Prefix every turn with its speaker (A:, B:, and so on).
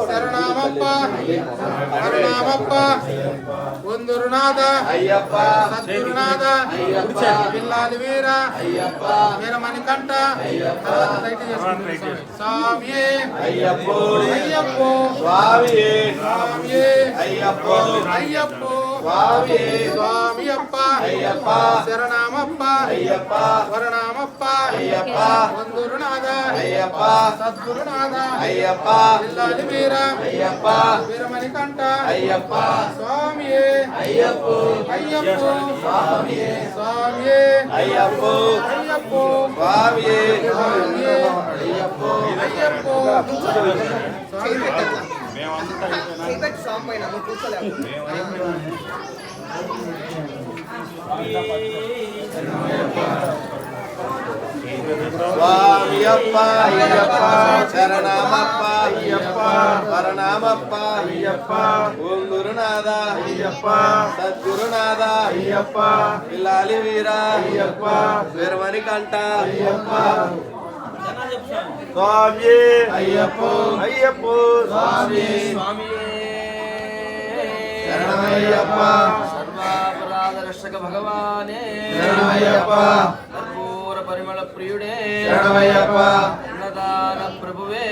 A: శరణమప్ప శరణమప్ప వందురునాథ అయ్యప్ప సద్గురునాథ అయ్యప్ప పిల్లాలి వీర అయ్యప్ప వీరమణికంఠ స్వామియే అయ్యప్పో అయ్యప్పో స్వామియే స్వామియే అయ్యప్పో అయ్యప్పో స్వామియే స్వామియప్ప అయ్యప్ప శరణమప్ప అయ్యప్ప వరణమప్ప అయ్యప్ప వందురునాథ అయ్యప్ప సద్గురునాథ అయ్యప్ప పిల్లాలి వీర అయ్యప్ప వీరమణికంఠ అయ్యప్ప స్వామియే అయ్యప్పో అయ్యప్పో స్వామియే స్వామియే అయ్యప్పో అయ్యప్పో స్వామియే స్వామియే అయ్యప్పో అయ్యప్పో స్వామియప్ప అయ్యప్ప శరణమప్ప అయ్యప్ప వరణమప్ప అయ్యప్ప ఓం గురునాథ అయ్యప్ప సద్గురునాథ అయ్యప్ప పిల్లాలి వీర అయ్యప్ప వీరమణికంఠ అయ్యప్ప స్వామియే అయ్యప్పో అయ్యప్పో స్వామి స్వామియే శరణమయ్యప్ప సర్వాపరాధ రక్షక భగవానే శరణమయ్యప్ప కర్పూర పరిమళ ప్రియుడే శరణమయ్యప్ప అన్నదాన ప్రభువే